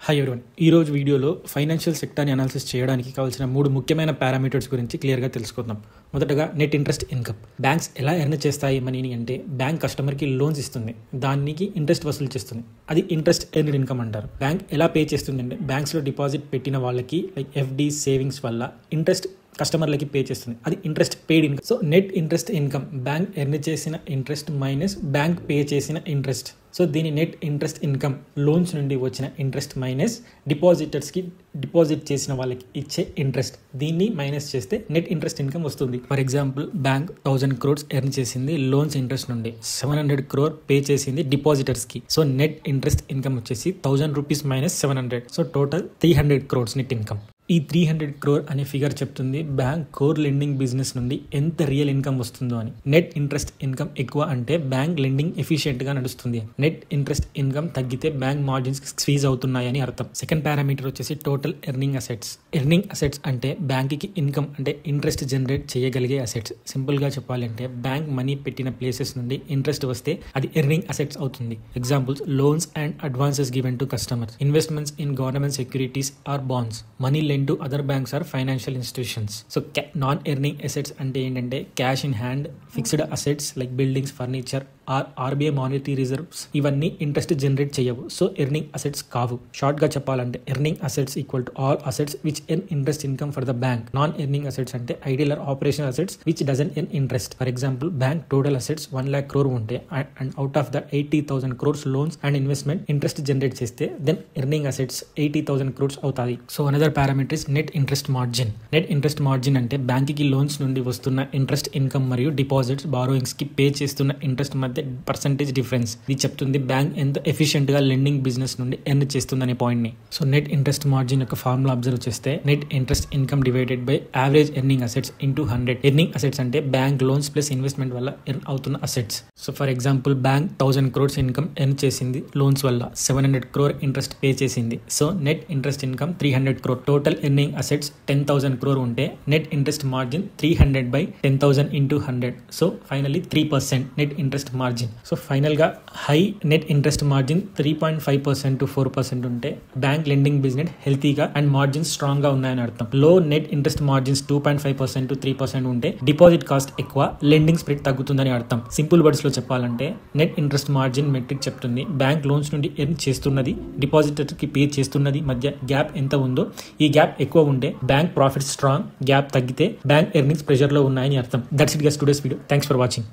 Hi everyone, ఈరోజు వీడియోలో financial సెక్టార్ని analysis చేయడానికి కావాల్సిన 3 ముఖ్యమైన పారామీటర్స్ గురించి క్లియర్గా తెలుసుకుందాం. మొదటగా నెట్ ఇంట్రెస్ట్ ఇన్కమ్. బ్యాంక్స్ ఎలా ఎర్న్ చేస్తాయి మనీని అంటే, బ్యాంక్ కస్టమర్కి లోన్స్ ఇస్తుంది, దానికి ఇంట్రెస్ట్ వసూలు చేస్తుంది, అది ఇంట్రెస్ట్ ఎర్న్డ్ ఇన్కమ్ అంటారు. బ్యాంక్ ఎలా పే చేస్తుంది అంటే, బ్యాంక్స్లో డిపాజిట్ పెట్టిన వాళ్ళకి లైక్ ఎఫ్డి సేవింగ్స్ వల్ల ఇంట్రెస్ట్ కస్టమర్లకి పే చేస్తుంది, అది interest paid income. So net interest income bank earn చేసిన ఇంట్రెస్ట్ మైనస్ బ్యాంక్ పే చేసిన ఇంట్రెస్ట్. సో దీని నెట్ ఇంట్రెస్ట్ ఇన్కమ్ లోన్స్ నుండి వచ్చిన ఇంట్రెస్ట్ మైనస్ డిపాజిటర్స్కి డిపాజిట్ చేసిన వాళ్ళకి ఇచ్చే ఇంట్రెస్ట్, దీన్ని మైనస్ చేస్తే నెట్ ఇంట్రెస్ట్ ఇన్కమ్ వస్తుంది. For example, bank 1000 crores earn చేసింది లోన్స్ ఇంట్రెస్ట్ నుండి, 700 crore పే చేసింది డిపాజిటర్స్కి. సో నెట్ ఇంట్రెస్ట్ ఇన్కమ్ వచ్చేసి 1000 rupees minus 700, so total 300 crores net income. ఈ 300 crore అనే ఫిగర్ చెప్తుంది బ్యాంక్ కోర్ లెండింగ్ బిజినెస్ నుండి ఎంత రియల్ ఇన్కమ్ వస్తుందో అని. నెట్ ఇంట్రెస్ట్ ఇన్కమ్ ఎక్కువ అంటే బ్యాంక్ లెండింగ్ ఎఫిషియెంట్ గా నడుస్తుంది. నెట్ ఇంట్రెస్ట్ ఇన్కమ్ తగ్గితే బ్యాంక్ మార్జిన్స్ స్క్వీజ్ అవుతున్నాయని అర్థం. సెకండ్ పారామీటర్ వచ్చేసి total earning assets. Earning assets అంటే బ్యాంక్ కి ఇన్కమ్ అంటే ఇంట్రెస్ట్ జనరేట్ చేయగలిగే అసెట్స్. సింపుల్ గా చెప్పాలంటే, బ్యాంక్ మనీ పెట్టిన ప్లేసెస్ నుండి ఇంట్రెస్ట్ వస్తే అది ఎర్నింగ్ అసెట్స్ అవుతుంది. Examples, loans and advances given to customers, investments in government securities or bonds, money lend to other banks or financial institutions. So non earning assets అంటే ఏంటంటే, cash in hand, fixed assets like buildings, furniture or RBI monetary reserves, ఇవన్నీ interest generate చేయవు, so earning assets కావు. Short గా చెప్పాలంటే, earning assets equal to all assets which earn interest income for the bank. Non earning assets అంటే ideal or operational assets which doesn't earn interest. For example, bank total assets 1 lakh crore ఉంటే and out of the 80,000 crores loans and investment interest generate చేస్తే, then earning assets 80,000 crores అవుతాయి. So another parameter is net interest margin. Net interest margin అంటే bank కి loans నుండి వస్తున్న interest income మరియు deposits, borrowings కి pay చేస్తున్న interest మధ్య పర్సెంటేజ్ డిఫరెన్స్. ఇది చెప్తుంది బ్యాంక్ ఎంత ఎఫిషియెంట్ గా లెండింగ్ బిజినెస్ నుండి ఎర్న్ చేస్తుందనే పాయింట్ ని. సో నెట్ ఇంట్రెస్ట్ మార్జిన్ యొక్క ఫార్ములా అబ్జర్వ్ చేస్తే, net interest income divided by average earning assets into 100. Earning assets అంటే బ్యాంక్ లోన్స్ ప్లస్ ఇన్వెస్ట్మెంట్ వల్ల ఎర్న్ అవుతున్న assets. So for example, bank 1000 crores income earn చేసింది loans వల్ల, 700 crore interest pay చేసింది. So net interest income 300 crore. Total earning assets 10,000 crore ఉంటే net interest margin 300 by 10,000 into 100. So finally 3% net interest margin. So final గా high net interest margin 3.5% to 4% ఉంటే bank lending business హెల్తీగా and margins strong గా ఉన్నాయని అర్థం. లో net interest margins 2.5% to 3% ఉంటే deposit cost ఎక్కువ, లెండింగ్ స్ప్రెడ్ తగ్గుతుందని అర్థం. సింపుల్ వర్డ్స్ లో చెప్పాలంటే, నెట్ ఇంట్రెస్ట్ మార్జిన్ మెట్రిక్ చెప్తుంది బ్యాంక్ లోన్స్ నుండి ఎర్న్ చేస్తున్నది, డిపాజిటర్ కి పే చేస్తున్నది మధ్య గ్యాప్ ఎంత ఉందో. ఈ గ్యాప్ ఎక్కువ ఉంటే బ్యాంక్ ప్రాఫిట్ స్ట్రాంగ్, గ్యాప్ తగ్గితే బ్యాంక్ ఎర్నింగ్స్ ప్రెషర్ లో ఉన్నాయని అర్థం. That's it guys today's video. Thanks for watching.